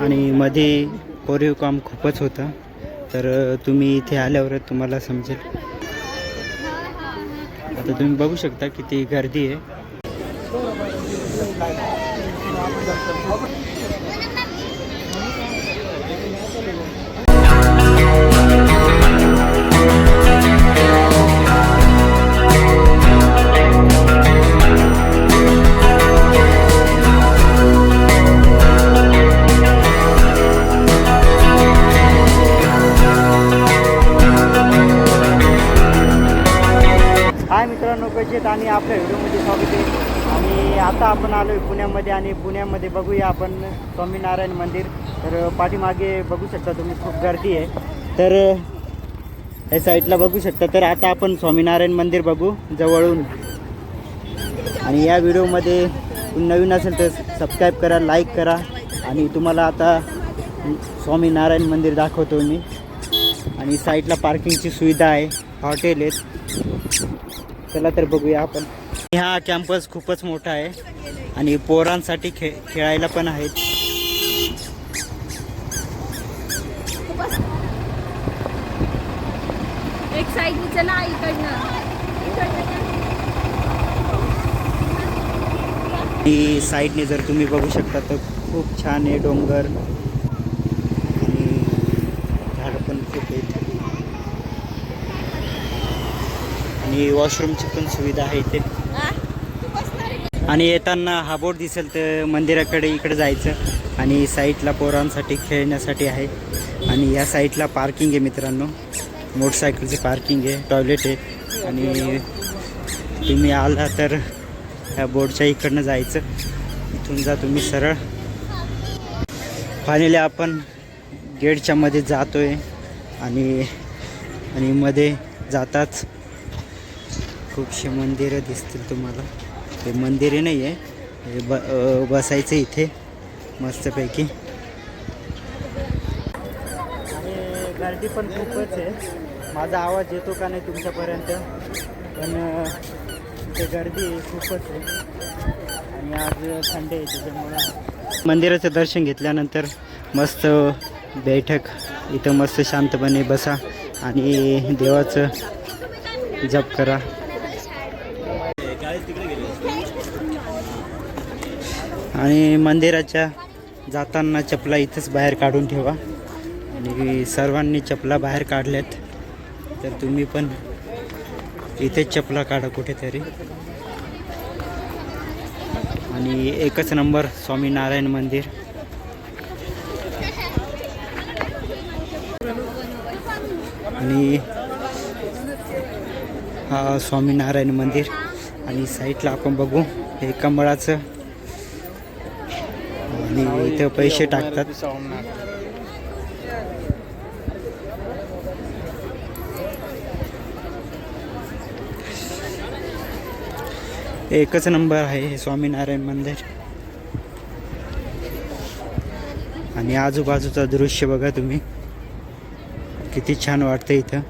आणि मध्ये कोरीव काम खूपच होतं, तर तुम्ही इथे आल्यावर तुम्हाला समजेल. आता तुम्ही बघू शकता किती गर्दी आहे. हाय मित्रांनो, कसे आहेत आणि आपल्या व्हिडिओमध्ये स्वागत आहे. आणि आता आपण आलो आहे पुण्यामध्ये आणि पुण्यामध्ये बघूया आपण स्वामीनारायण मंदिर. तर पाठीमागे बघू शकता तुम्ही खूप गर्दी आहे. तर या साईडला बघू शकता. तर आता आपण स्वामीनारायण मंदिर बघू जवळून. आणि या व्हिडिओमध्ये नवीन असेल तर सबस्क्राईब करा, लाईक करा. आणि तुम्हाला आता स्वामीनारायण मंदिर दाखवतो मी. आणि साईडला पार्किंगची सुविधा आहे, हॉटेल आहेत. चला तर बघूया आपण. हा कॅम्पस खूपच मोठा आहे आणि पोरांसाठी खेळायला पण आहेत. एक साइड नी चला इकडनं. ही साईडने जर तुम्ही बघू शकता तर खूप छान आहे डोंगर आणि झाडं पण खूप आहेत. आणि वॉशरूमची पण सुविधा आहे इथे. आणि येताना हा बोर्ड दिसेल तर मंदिराकडे इकडे जायचं. आणि साईडला पोरांसाठी खेळण्यासाठी आहे. आणि या साईडला पार्किंग आहे मित्रांनो, मोटरसायकलची पार्किंग आहे, टॉयलेट आहे. आणि तुम्ही आला तर ह्या बोर्डच्या इकडनं जायचं. इथून जा तुम्ही सरळ. फायनली आपण गेटच्या मध्ये जातोय. आणि मध्ये जाताच खूपशे मंदिरं दिसतील तुम्हाला. हे मंदिरे नाही आहे, हे बसायचं इथे मस्तपैकी. आणि गर्दी पण खूपच आहे. माझा आवाज येतो का नाही तुमच्यापर्यंत, पण इथे गर्दी खूपच आहे. आणि आज संडे आहे त्याच्यामुळं मंदिराचं दर्शन घेतल्यानंतर मस्त बैठक इथं मस्त शांतपणे बसा आणि देवाचं जप करा. आणि मंदिराच्या जाताना चपला इथंच बाहेर काढून ठेवा. आणि सर्वांनी चपला बाहेर काढल्यात तर तुम्ही पण इथेच चपला काढा कुठेतरी. आणि एकच नंबर स्वामीनारायण मंदिर. आणि हा स्वामीनारायण मंदिर. आणि साईडला आपण बघू हे कमळाचं. आणि इथं पैसे टाकतात. एकच नंबर आहे हे स्वामीनारायण मंदिर. आणि आजूबाजूचं दृश्य बघा तुम्ही, किती छान वाटतं इथं.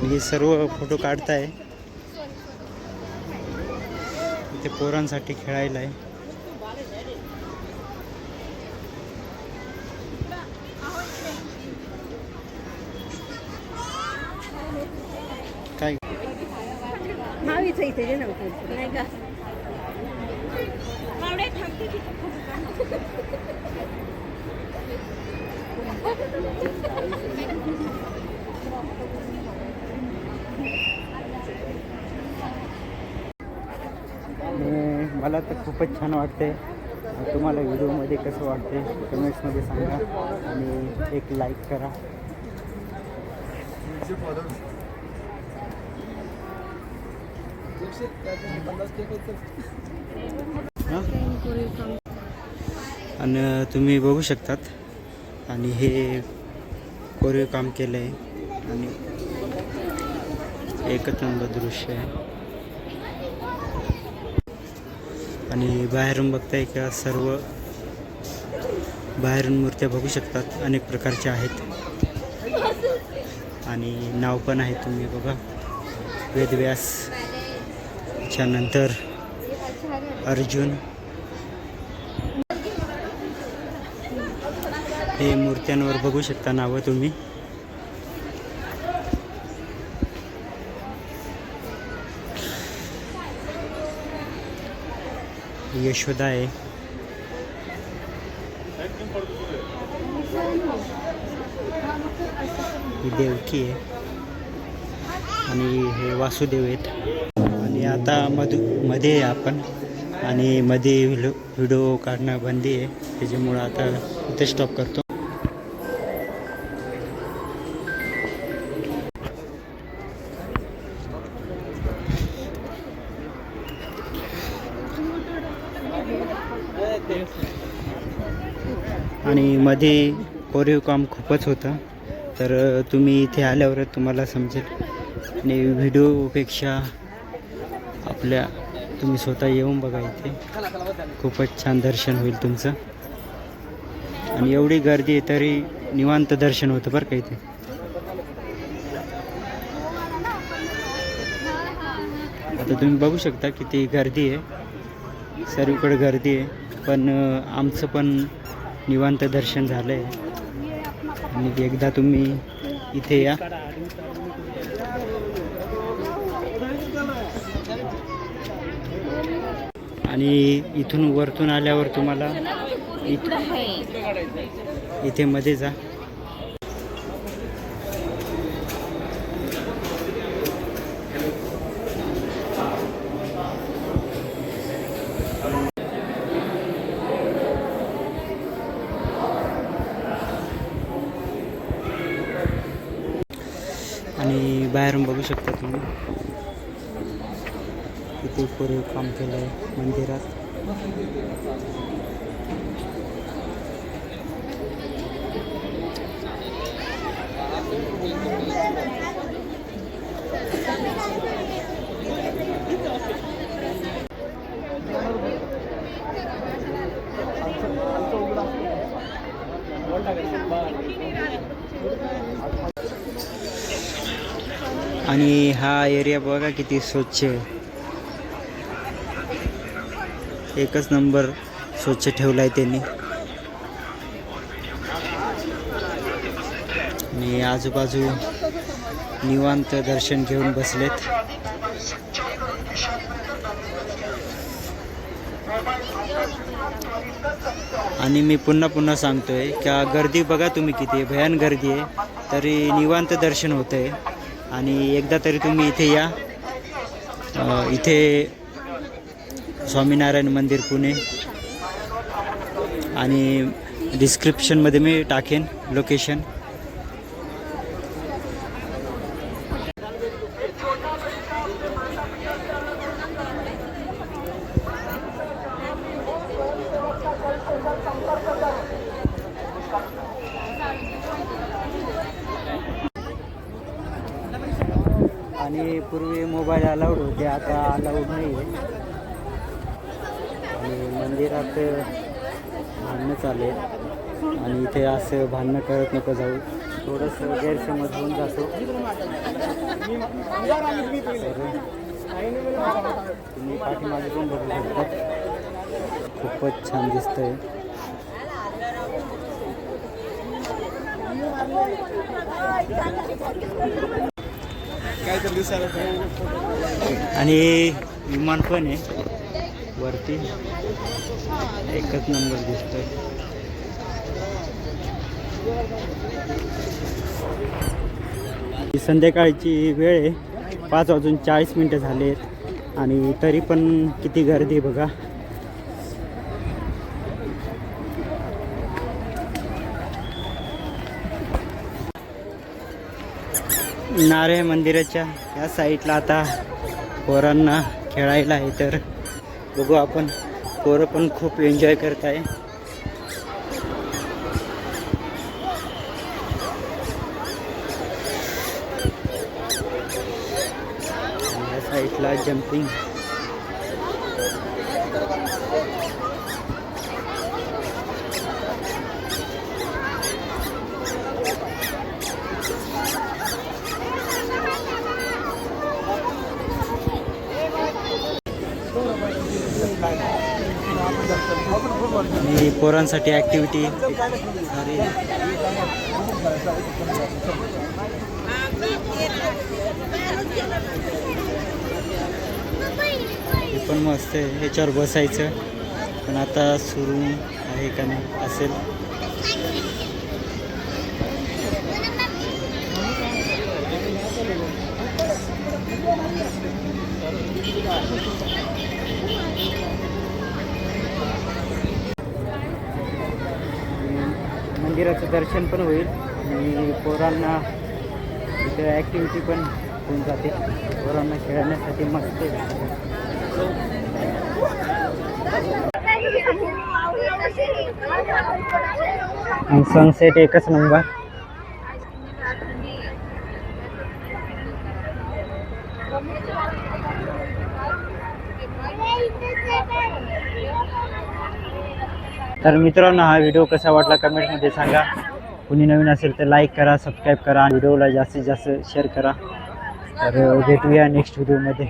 हे सर्व फोटो काढताय. इथे पोरांसाठी खेळायला आहे. काय मावीचं इथे जे नव्हतं नाही का. मला तर खूपच छान वाटते. तुम्हाला व्हिडिओमध्ये कसं वाटते कमेंट्समध्ये सांगा. आणि एक लाईक करा. आणि तुम्ही बघू शकतात. आणि हे कोरीव काम केलं आहे आणि एकच नंबर दृश्य आहे. आणि बाहेरून बघताय का सर्व बाहेरून मूर्त्या बघू शकतात, अनेक प्रकारच्या आहेत. आणि नाव पण आहे, तुम्ही बघा वेदव्यास त्याच्यानंतर अर्जुन, हे मूर्त्यांवर बघू शकता नावं तुम्ही. यशोदा आहे, ही देवकी आहे आणि हे वासुदेव आहेत. आणि आता मध्ये आहे आपण, आणि मध्ये व्हिडिओ काढणं बंदी आहे, त्याच्यामुळं आता इथे स्टॉप करतो. आणि मध्ये कोरीव काम खूपच होतं, तर तुम्ही इथे आल्यावर तुम्हाला समजेल. आणि व्हिडिओपेक्षा आपल्या तुम्ही स्वतः येऊन बघा, इथे खूपच छान दर्शन होईल तुमचं. आणि एवढी गर्दी आहे तरी निवांत दर्शन होतं बरं का इथे. आता तुम्ही बघू शकता किती गर्दी आहे, सर्वीकडे गर्दी आहे, पण आमचं पण निवांत दर्शन झालं आहे. आणि एकदा तुम्ही इथे या. आणि इथून वरतून आल्यावर तुम्हाला इथे मध्ये जा. आणि बाहेरून बघू शकता तुम्ही किती कोरीव काम केलं आहे मंदिरात. आणि हा एरिया बघा किती स्वच्छ आहे, एकच नंबर स्वच्छ ठेवला आहे त्यांनी. आणि आजूबाजू निवांत दर्शन घेऊन बसलेत. आणि मी पुन्हा सांगतोय का गर्दी बघा तुम्ही किती भयान गर्दी आहे, तरी निवांत दर्शन होतं आहे. आणि एकदा तरी तुम्ही इथे या. इथे स्वामीनारायण मंदिर पुणे, आणि डिस्क्रिप्शनमध्ये मी टाकेन लोकेशन. आणि पूर्वी मोबाईल अलाउड होते, आता अलाउड नाही आहे. आणि मंदिरात भांडणं चालू आहे, आणि इथे असं भांडणं करत नको जाऊ, थोडंसं गैरसमज होऊन जातो. तुम्ही पाठीमागे पण बघू शकता, खूपच छान दिसतंय. आणि विमान पण आहे वरती, एकच नंबर दिसतोय. संध्याकाळची वेळ आहे, 5:40 झाले आहेत, आणि तरी पण किती गर्दी आहे बघा. नारायण मंदिराच्या या साईडला आता पोरांना खेळायला आहे, तर बघू आपण. पोरं पण खूप एन्जॉय करत आहे. या साईडला जम्पिंग. आणि पोरांसाठी ॲक्टिव्हिटी हे पण मस्त आहे, ह्याच्यावर बसायचं. पण आता सुरू आहे का नाही असेल. मंदिराचं दर्शन पण होईल आणि पोरांना इथं ॲक्टिव्हिटी पण होऊन जाते. पोरांना खेळण्यासाठी मस्त आहे. सनसेट एकच नंबर. तर मित्रांनो, हा व्हिडिओ कसा वाटला कमेंटमध्ये सांगा. कुणी नवीन असेल तर लाईक करा, सबस्क्राईब करा, व्हिडिओला जास्तीत जास्त शेअर करा. तर भेटूया नेक्स्ट व्हिडिओमध्ये.